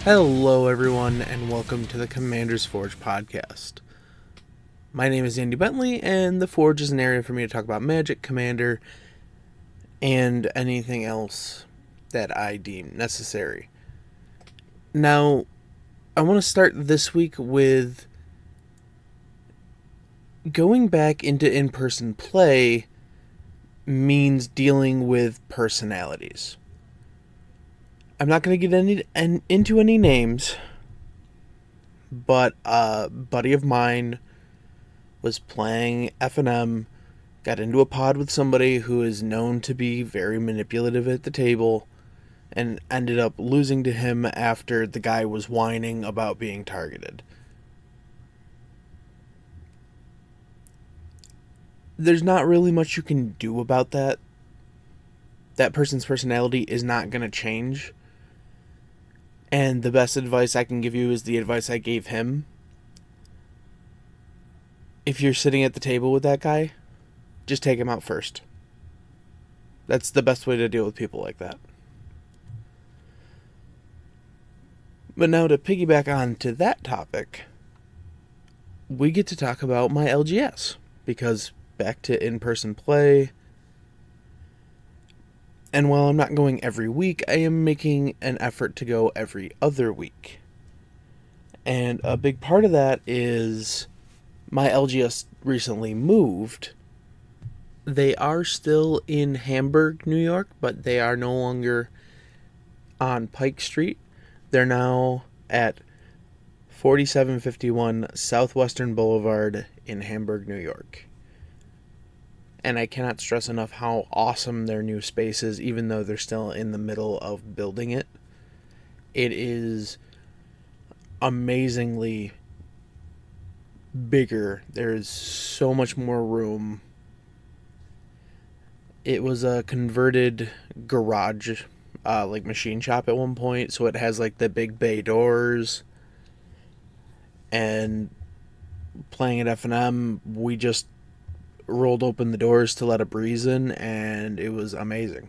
Hello, everyone, and welcome to the Commander's Forge podcast. My name is Andy Bentley, and the Forge is an area for me to talk about Magic, Commander, and anything else that I deem necessary. Now, I want to start this week with going back into in-person play means dealing with personalities. I'm not going to get into any names, but a buddy of mine was playing F&M, got into a pod with somebody who is known to be very manipulative at the table, and ended up losing to him after the guy was whining about being targeted. There's not really much you can do about that. That person's personality is not going to change. And the best advice I can give you is the advice I gave him. If you're sitting at the table with that guy, just take him out first. That's the best way to deal with people like that. But now to piggyback on to that topic, we get to talk about my LGS. Because back to in-person play. And while I'm not going every week, I am making an effort to go every other week. And a big part of that is my LGS recently moved. They are still in Hamburg, New York, but they are no longer on Pike Street. They're now at 4751 Southwestern Boulevard in Hamburg, New York. And I cannot stress enough how awesome their new space is, even though they're still in the middle of building it. It is amazingly bigger. There is so much more room. It was a converted garage, like machine shop at one point, so it has like the big bay doors. And playing at F&M, we just rolled open the doors to let a breeze in, and it was amazing.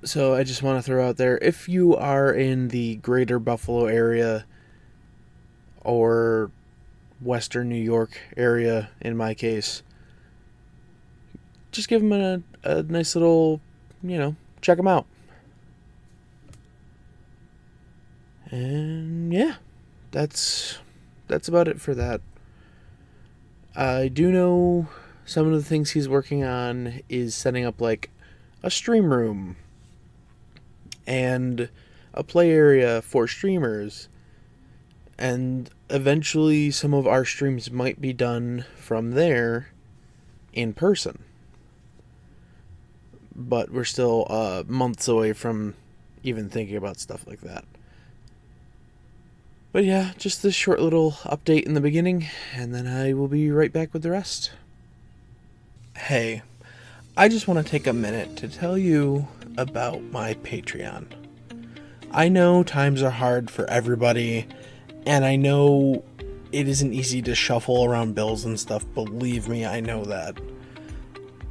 So I just want to throw out there, if you are in the greater Buffalo area or Western New York area, in my case, just give them a nice little, check them out. And yeah, that's about it for that. I do know some of the things he's working on is setting up like a stream room and a play area for streamers. And eventually some of our streams might be done from there in person. But we're still months away from even thinking about stuff like that. But yeah, just this short little update in the beginning, and then I will be right back with the rest. Hey, I just want to take a minute to tell you about my Patreon. I know times are hard for everybody, and I know it isn't easy to shuffle around bills and stuff, believe me, I know that.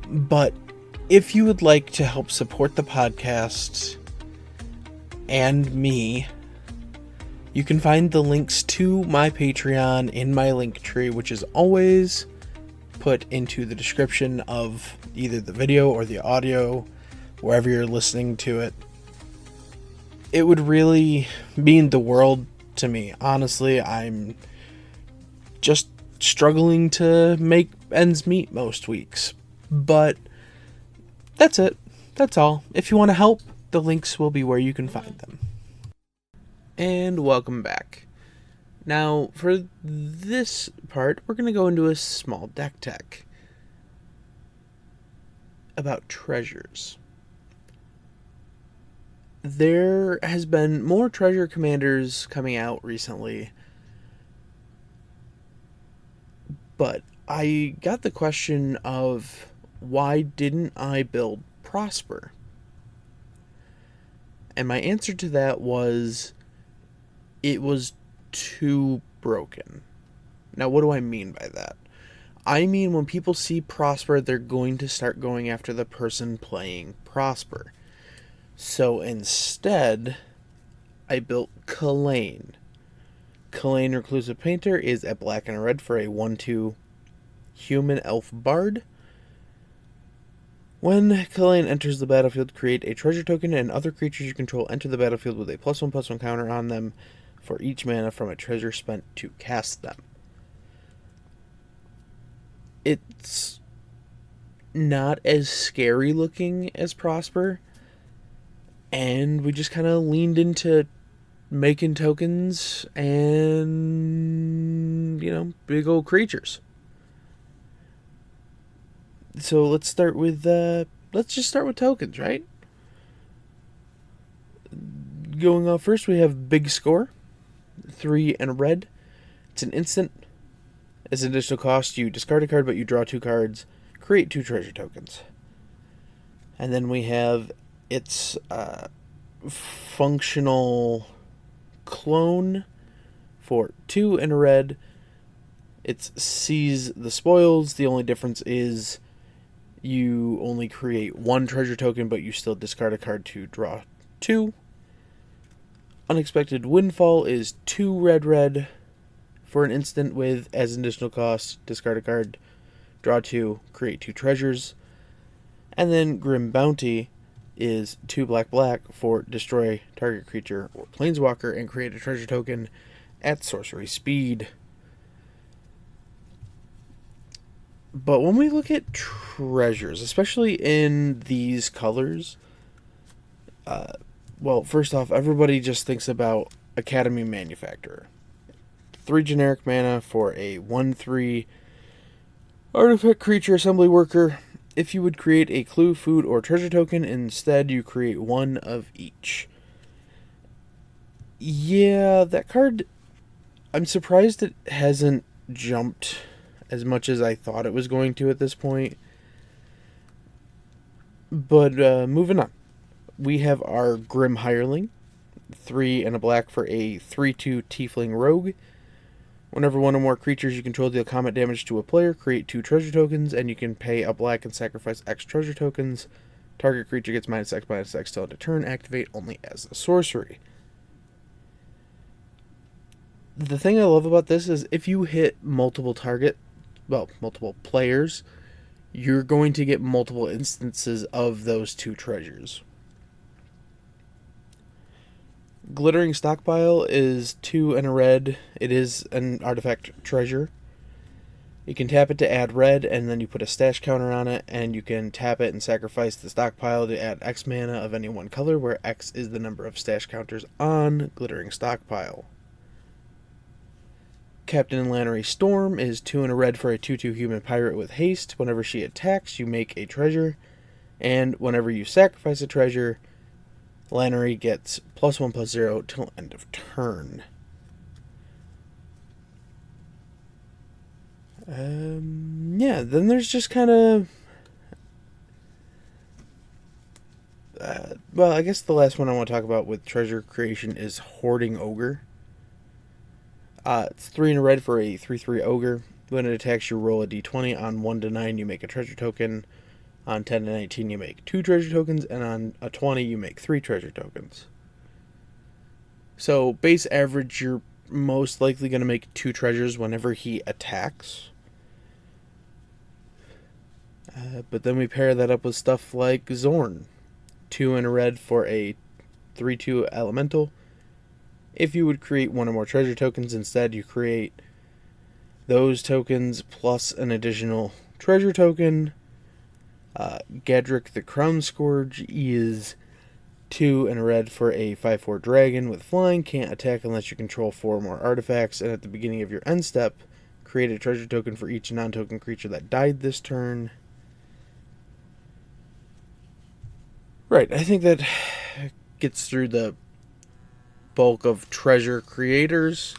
But if you would like to help support the podcast and me, you can find the links to my Patreon in my link tree, which is always put into the description of either the video or the audio, wherever you're listening to it. It would really mean the world to me. Honestly, I'm just struggling to make ends meet most weeks. But that's it. That's all. If you want to help, the links will be where you can find them. And welcome back. Now, for this part, we're going to go into a small deck tech about treasures. There has been more treasure commanders coming out recently, but I got the question of why didn't I build Prosper? And my answer to that was it was too broken. Now, what do I mean by that? I mean, when people see Prosper, they're going to start going after the person playing Prosper. So instead, I built Kalain. Kalain Reclusive Painter is a black and a red for a 1/2 human elf bard. When Kalain enters the battlefield, create a treasure token, and other creatures you control enter the battlefield with a +1/+1 counter on them for each mana from a treasure spent to cast them. It's not as scary looking as Prosper, and we just kind of leaned into making tokens and, big old creatures. So let's just start with tokens, right? Going off first, we have Big Score, 3 and a red. It's an instant. As an additional cost, you discard a card, but you draw 2 cards, create 2 treasure tokens. And then we have its functional clone for 2 and a red. It's Seize the Spoils. The only difference is you only create 1 treasure token, but you still discard a card to draw 2. Unexpected Windfall is 2 red for an instant with, as an additional cost, discard a card, draw 2, create 2 treasures. And then Grim Bounty is 2 black for destroy target creature or planeswalker and create a treasure token at sorcery speed. But when we look at treasures, especially in these colors, well, first off, everybody just thinks about Academy Manufacturer. 3 generic mana for a 1/3 artifact creature assembly worker. If you would create a clue, food, or treasure token, instead you create 1 of each. Yeah, that card, I'm surprised it hasn't jumped as much as I thought it was going to at this point. But moving on. We have our Grim Hireling, 3 and a black for a 3/2 Tiefling Rogue. Whenever 1 or more creatures you control deal combat damage to a player, create 2 treasure tokens, and you can pay a black and sacrifice X treasure tokens. Target creature gets -X/-X till end of turn, activate only as a sorcery. The thing I love about this is if you hit multiple players, you're going to get multiple instances of those 2 treasures. Glittering Stockpile is 2 and a red. It is an artifact treasure. You can tap it to add red, and then you put a stash counter on it, and you can tap it and sacrifice the stockpile to add X mana of any one color, where X is the number of stash counters on Glittering Stockpile. Captain Lannery Storm is 2 and a red for a 2/2 human pirate with haste. Whenever she attacks, you make a treasure, and whenever you sacrifice a treasure, Lannery gets +1/+0 till end of turn. Then there's just kind of... I guess the last one I want to talk about with treasure creation is Hoarding Ogre. It's 3 and a red for a 3/3 Ogre. When it attacks, you roll a d20. On 1 to 9, you make a treasure token. On 10 to 19, you make 2 treasure tokens, and on a 20, you make 3 treasure tokens. So, base average, you're most likely going to make 2 treasures whenever he attacks. But then we pair that up with stuff like Zorn. 2 and a red for a 3/2 elemental. If you would create 1 or more treasure tokens, instead you create those tokens plus an additional treasure token. Gadrick the Crown Scourge is 2 and a red for a 5/4 dragon with flying, can't attack unless you control 4 or more artifacts, and at the beginning of your end step, create a treasure token for each non-token creature that died this turn. Right, I think that gets through the bulk of treasure creators,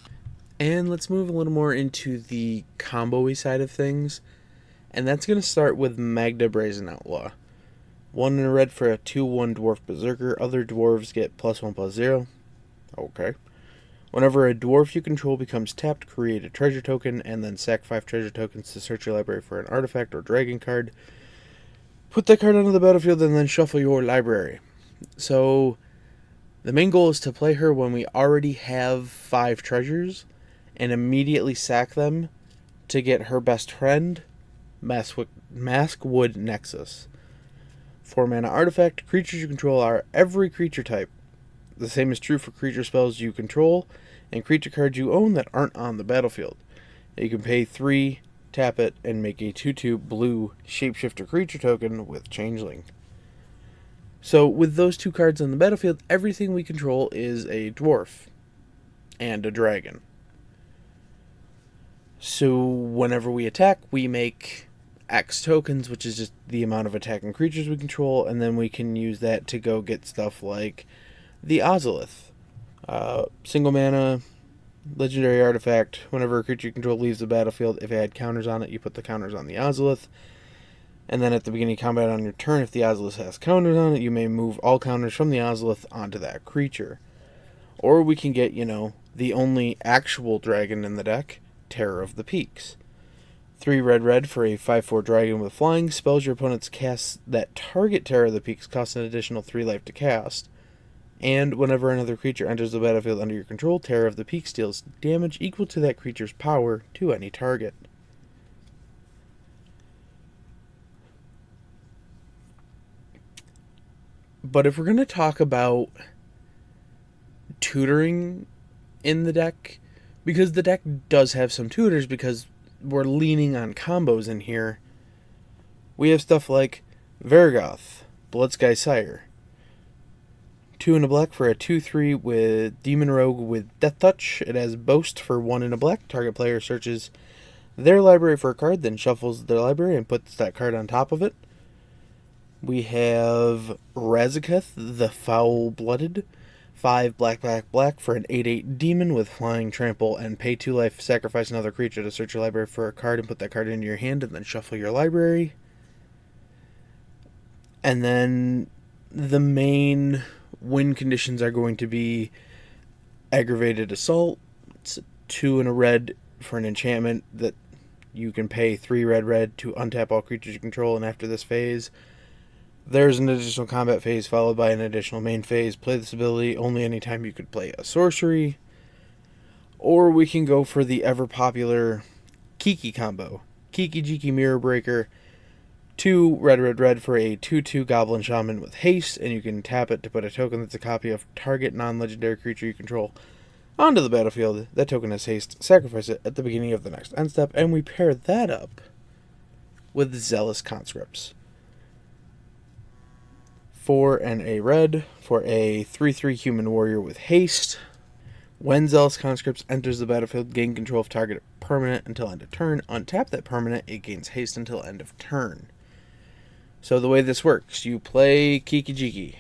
and let's move a little more into the combo-y side of things. And that's going to start with Magda Brazen Outlaw. 1 and a red for a 2/1 Dwarf Berserker. Other dwarves get +1/+0. Okay. Whenever a dwarf you control becomes tapped, create a treasure token, and then sack 5 treasure tokens to search your library for an artifact or dragon card. Put that card onto the battlefield, and then shuffle your library. So the main goal is to play her when we already have 5 treasures and immediately sack them to get her best friend, Maskwood Nexus. 4 mana artifact. Creatures you control are every creature type. The same is true for creature spells you control and creature cards you own that aren't on the battlefield. You can pay 3, tap it, and make a 2/2 blue shapeshifter creature token with Changeling. So with those 2 cards on the battlefield, everything we control is a dwarf and a dragon. So whenever we attack, we make X tokens, which is just the amount of attacking creatures we control, and then we can use that to go get stuff like the Ozolith. Single mana, legendary artifact. Whenever a creature you control leaves the battlefield, if it had counters on it, you put the counters on the Ozolith. And then at the beginning of combat on your turn, if the Ozolith has counters on it, you may move all counters from the Ozolith onto that creature. Or we can get, the only actual dragon in the deck, Terror of the Peaks. 3 red for a 5/4 dragon with flying. Spells your opponents cast that target Terror of the Peaks cost an additional 3 life to cast. And whenever another creature enters the battlefield under your control, Terror of the Peaks deals damage equal to that creature's power to any target. But if we're going to talk about tutoring in the deck, because the deck does have some tutors because we're leaning on combos in here, we have stuff like Vargoth, Bloodsky Sire. 2 and a black for a 2/3 with Demon Rogue with Death Touch. It has Boast for 1 and a black. Target player searches their library for a card, then shuffles their library and puts that card on top of it. We have Razaketh, the Foul-Blooded. 5 black for an 8/8 demon with flying, trample, and pay 2 life. Sacrifice another creature to search your library for a card and put that card into your hand and then shuffle your library. And then the main win conditions are going to be Aggravated Assault. It's 2 and a red for an enchantment that you can pay 3 red to untap all creatures you control, and after this phase, there's an additional combat phase followed by an additional main phase. Play this ability only anytime you could play a sorcery. Or we can go for the ever popular Kiki combo. Kiki Jiki Mirror Breaker. 2 red for a 2/2 Goblin Shaman with haste, and you can tap it to put a token that's a copy of target non-legendary creature you control onto the battlefield. That token has haste. Sacrifice it at the beginning of the next end step, and we pair that up with Zealous Conscripts. 4 and a red for a 3/3 human warrior with haste. When Zealous Conscripts enters the battlefield, gain control of target permanent until end of turn. Untap that permanent, it gains haste until end of turn. So the way this works, you play Kiki Jiki.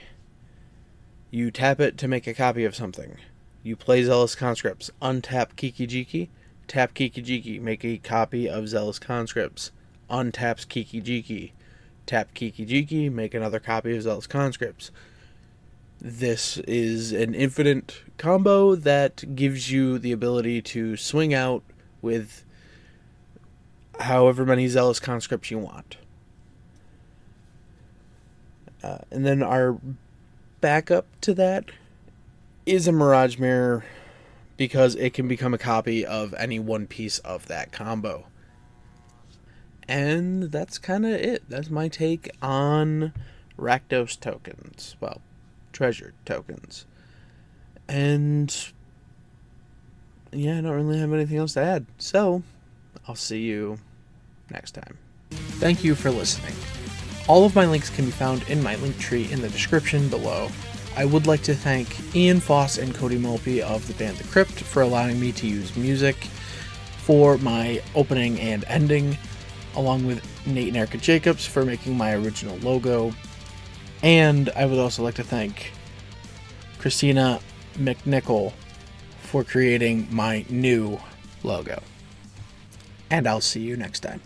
You tap it to make a copy of something. You play Zealous Conscripts. Untap Kiki Jiki. Tap Kiki Jiki. Make a copy of Zealous Conscripts. Untaps Kiki Jiki. Tap Kiki Jiki. Make another copy of Zealous Conscripts. This is an infinite combo that gives you the ability to swing out with however many Zealous Conscripts you want. And then our backup to that is a Mirage Mirror, because it can become a copy of any one piece of that combo. And that's kind of it. That's my take on Rakdos tokens. Well, treasure tokens. And yeah, I don't really have anything else to add. So, I'll see you next time. Thank you for listening. All of my links can be found in my link tree in the description below. I would like to thank Ian Foss and Cody Mulpey of the band The Crypt for allowing me to use music for my opening and ending, along with Nate and Erica Jacobs for making my original logo. And I would also like to thank Christina McNichol for creating my new logo. And I'll see you next time.